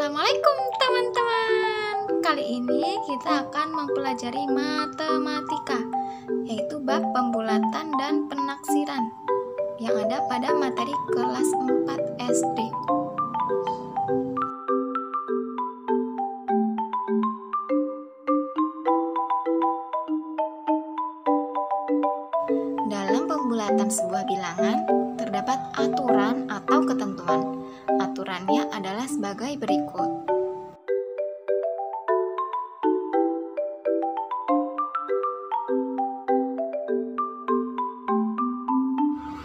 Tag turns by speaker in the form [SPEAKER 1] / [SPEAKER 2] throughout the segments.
[SPEAKER 1] Assalamualaikum teman-teman. Kali ini kita akan mempelajari matematika, yaitu bab pembulatan dan penaksiran yang ada pada materi kelas 4 SD. Dalam pembulatan sebuah bilangan, terdapat aturan atau ketentuan. Aturannya adalah sebagai berikut.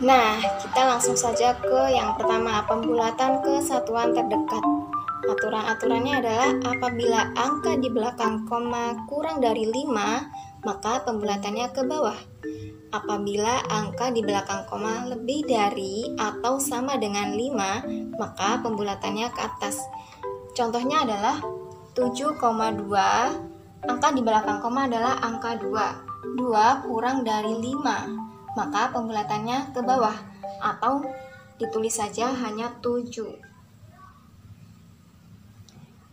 [SPEAKER 1] Nah, kita langsung saja ke yang pertama, pembulatan ke satuan terdekat. Aturan-aturannya adalah apabila angka di belakang koma kurang dari 5, maka pembulatannya ke bawah. Apabila angka di belakang koma lebih dari atau sama dengan 5, maka pembulatannya ke atas. Contohnya adalah 7,2, angka di belakang koma adalah angka 2. 2 kurang dari 5, maka pembulatannya ke bawah, atau ditulis saja hanya 7.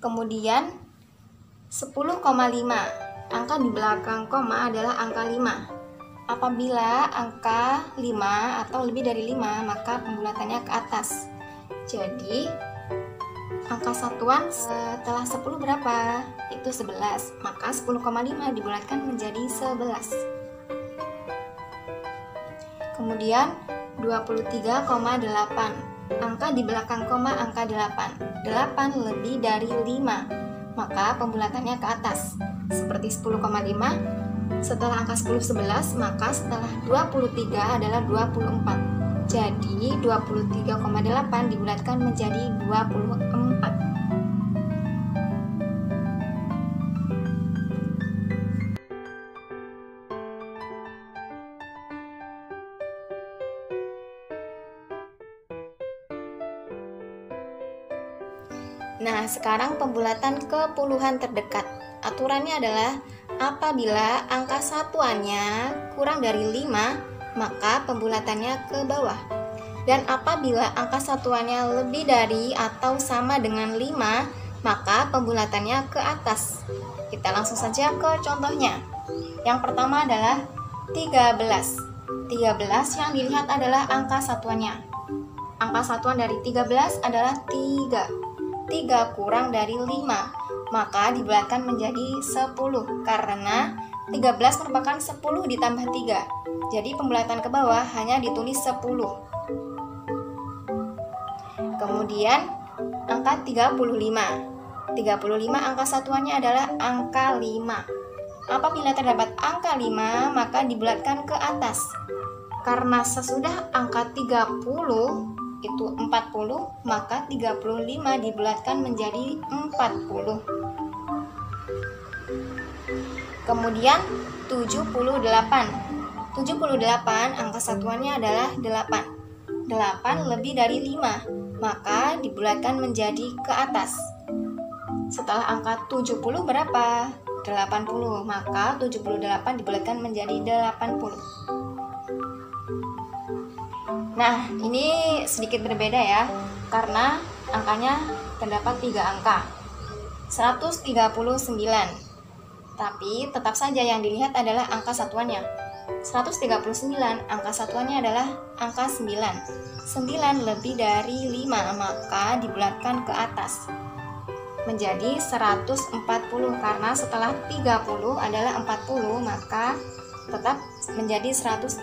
[SPEAKER 1] Kemudian 10,5, angka di belakang koma adalah angka 5. Apabila angka 5 atau lebih dari 5, maka pembulatannya ke atas. Jadi, angka satuan setelah 10 berapa? Itu 11. Maka 10,5 dibulatkan menjadi 11. Kemudian, 23,8. Angka di belakang koma angka 8. 8 lebih dari 5, maka pembulatannya ke atas. Seperti 10,5. Setelah angka 10 11, maka setelah 23 adalah 24. Jadi 23,8 dibulatkan menjadi 24. Nah, sekarang pembulatan ke puluhan terdekat. Aturannya adalah apabila angka satuannya kurang dari 5, maka pembulatannya ke bawah. Dan apabila angka satuannya lebih dari atau sama dengan 5, maka pembulatannya ke atas. Kita langsung saja ke contohnya. Yang pertama adalah 13. 13 yang dilihat adalah angka satuannya. Angka satuan dari 13 adalah 3. 3 kurang dari 5, maka dibulatkan menjadi 10 karena 13 merupakan 10 ditambah 3. Jadi pembulatan ke bawah hanya ditulis 10. Kemudian angka 35. 35 angka satuannya adalah angka 5. Apabila terdapat angka 5, maka dibulatkan ke atas. Karena sesudah angka 30 itu 40, maka 35 dibulatkan menjadi 40. Kemudian 78. 78 angka satuannya adalah 8. 8 lebih dari 5, maka dibulatkan menjadi ke atas. Setelah angka 70 berapa? 80, maka 78 dibulatkan menjadi 80. Nah, ini sedikit berbeda ya, karena angkanya terdapat 3 angka. 139. Tapi tetap saja yang dilihat adalah angka satuannya. 139 angka satuannya adalah angka 9. 9 lebih dari 5, maka dibulatkan ke atas menjadi 140 karena setelah 30 adalah 40, maka tetap menjadi 140.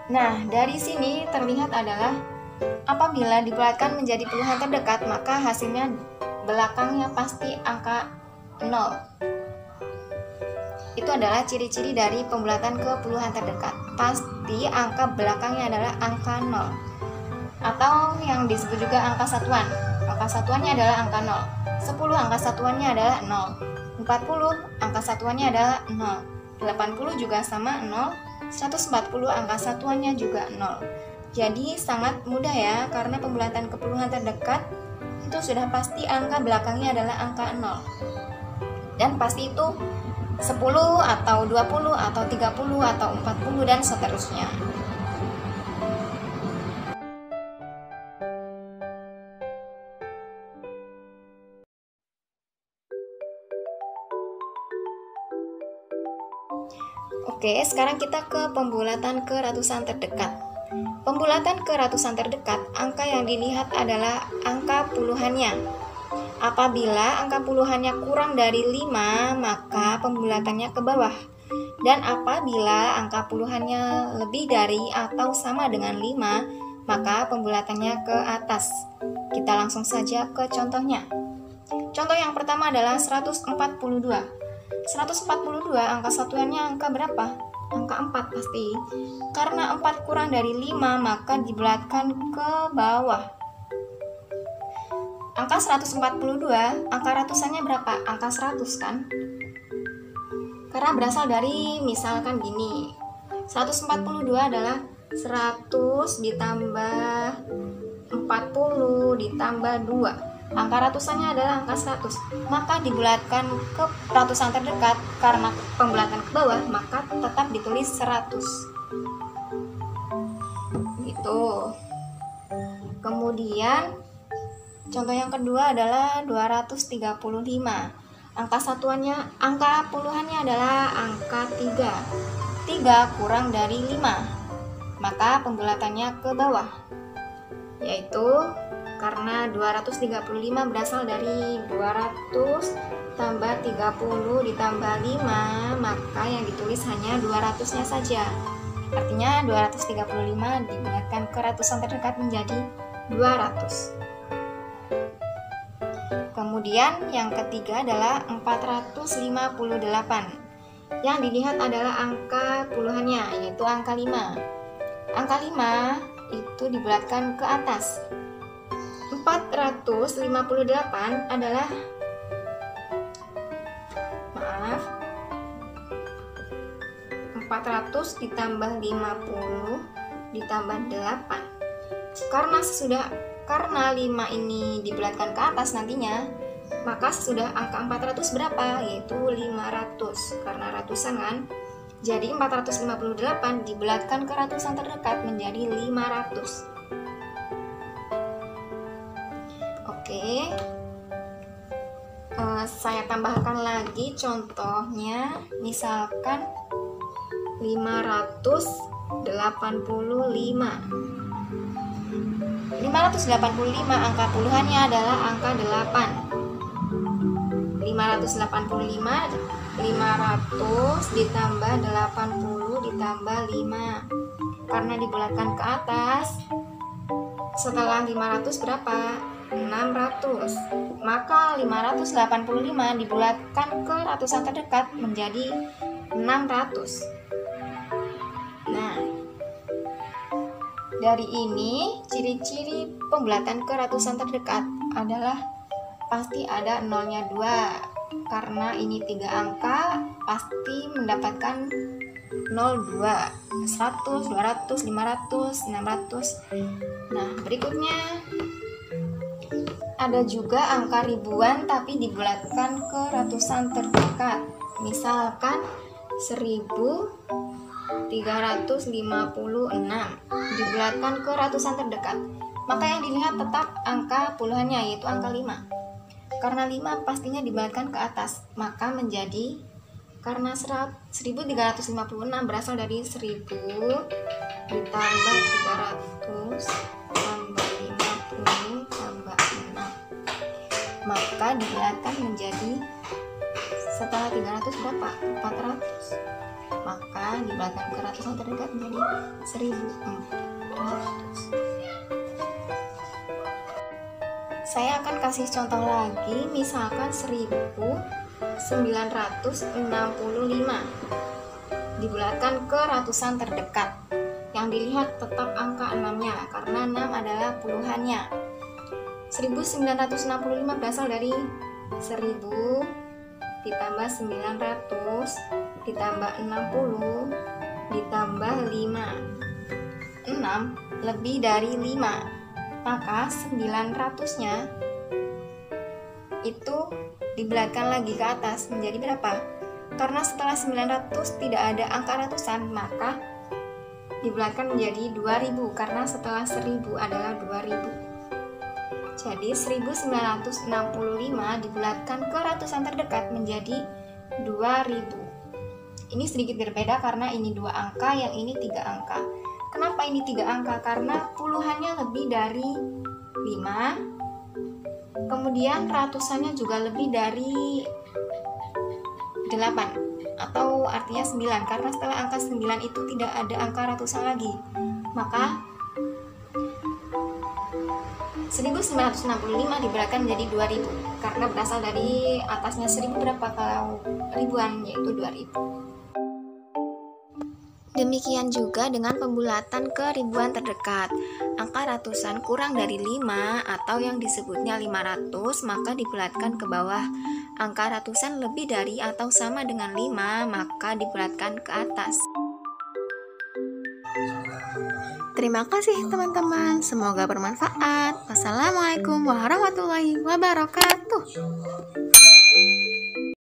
[SPEAKER 1] Nah, dari sini terlihat adalah apabila dibulatkan menjadi puluhan terdekat, maka hasilnya belakangnya pasti angka 0. Itu adalah ciri-ciri dari pembulatan ke puluhan terdekat. Pasti angka belakangnya adalah angka 0. Atau yang disebut juga angka satuan. Angka satuannya adalah angka 0. 10 angka satuannya adalah 0. 40 angka satuannya adalah 0. 80 juga sama 0. 140 angka satuannya juga 0. Jadi sangat mudah ya, karena pembulatan ke puluhan terdekat itu sudah pasti angka belakangnya adalah angka 0. Dan pasti itu 10 atau 20 atau 30 atau 40 dan seterusnya. Oke, sekarang kita ke pembulatan ke ratusan terdekat. Pembulatan ke ratusan terdekat, angka yang dilihat adalah angka puluhannya. Apabila angka puluhannya kurang dari 5, maka pembulatannya ke bawah. Dan apabila angka puluhannya lebih dari atau sama dengan 5, maka pembulatannya ke atas. Kita langsung saja ke contohnya. Contoh yang pertama adalah 142. 142 angka satuannya angka berapa? Angka 4 pasti. Karena 4 kurang dari 5, maka dibulatkan ke bawah. Angka 142, angka ratusannya berapa? Angka 100 kan? Karena berasal dari misalkan gini. 142 adalah 100 ditambah 40 ditambah 2. Angka ratusannya adalah angka 100, maka dibulatkan ke ratusan terdekat. Karena pembulatan ke bawah, maka tetap ditulis 100 gitu. Kemudian contoh yang kedua adalah 235. Angka satuannya, angka puluhannya adalah angka 3. 3 kurang dari 5, maka pembulatannya ke bawah, yaitu karena 235 berasal dari 200 tambah 30 ditambah 5, maka yang ditulis hanya 200-nya saja. Artinya 235 dibulatkan ke ratusan terdekat menjadi 200. Kemudian yang ketiga adalah 458. Yang dilihat adalah angka puluhannya, yaitu angka 5. Angka 5 itu dibulatkan ke atas. 458 adalah 400 ditambah 50 ditambah 8. Karena 5 ini dibulatkan ke atas nantinya, maka sesudah angka 400 berapa? Yaitu 500. Karena ratusan kan? Jadi 458 dibulatkan ke ratusan terdekat menjadi 500. Oke, saya tambahkan lagi contohnya, misalkan 585. 585 angka puluhannya adalah angka 8. 585 500 ditambah 80 ditambah 5. Karena dibulatkan ke atas, setelah 500 berapa? 600. Maka 585 dibulatkan ke ratusan terdekat menjadi 600. Nah, dari ini ciri-ciri pembulatan ke ratusan terdekat adalah pasti ada nolnya 2. Karena ini 3 angka, pasti mendapatkan 02, 100, 200, 500, 600. Nah, berikutnya ada juga angka ribuan tapi dibulatkan ke ratusan terdekat. Misalkan 1356 dibulatkan ke ratusan terdekat. Maka yang dilihat tetap angka puluhannya, yaitu angka 5. Karena 5 pastinya dibulatkan ke atas, maka menjadi, karena 1356 berasal dari 1000 ditambah 300 tambah 50 tambah 6, maka dibulatkan menjadi, setelah 300 berapa? 400. Maka dibulatkan ke ratusan terdekat menjadi 1400. Saya akan kasih contoh lagi, misalkan 1965 dibulatkan ke ratusan terdekat. Yang dilihat tetap angka 6-nya, karena 6 adalah puluhannya. 1965 berasal dari 1000 ditambah 900 ditambah 60 ditambah 5. 6 lebih dari 5, maka 900-nya itu dibulatkan lagi ke atas menjadi berapa? Karena setelah 900 tidak ada angka ratusan, maka dibulatkan menjadi 2000, karena setelah 1000 adalah 2000. Jadi 1965 dibulatkan ke ratusan terdekat menjadi 2000. Ini sedikit berbeda karena ini 2 angka, yang ini 3 angka. Kenapa ini 3 angka? Karena puluhannya lebih dari 5, kemudian ratusannya juga lebih dari 8, atau artinya 9, karena setelah angka 9 itu tidak ada angka ratusan lagi. Maka 1965 diberatkan menjadi 2000, karena berasal dari atasnya 1000 berapa kalau ribuan, yaitu 2000. Demikian juga dengan pembulatan ke ribuan terdekat. Angka ratusan kurang dari 5 atau yang disebutnya 500 maka dibulatkan ke bawah. Angka ratusan lebih dari atau sama dengan 5 maka dibulatkan ke atas. Terima kasih teman-teman, semoga bermanfaat. Wassalamualaikum warahmatullahi wabarakatuh.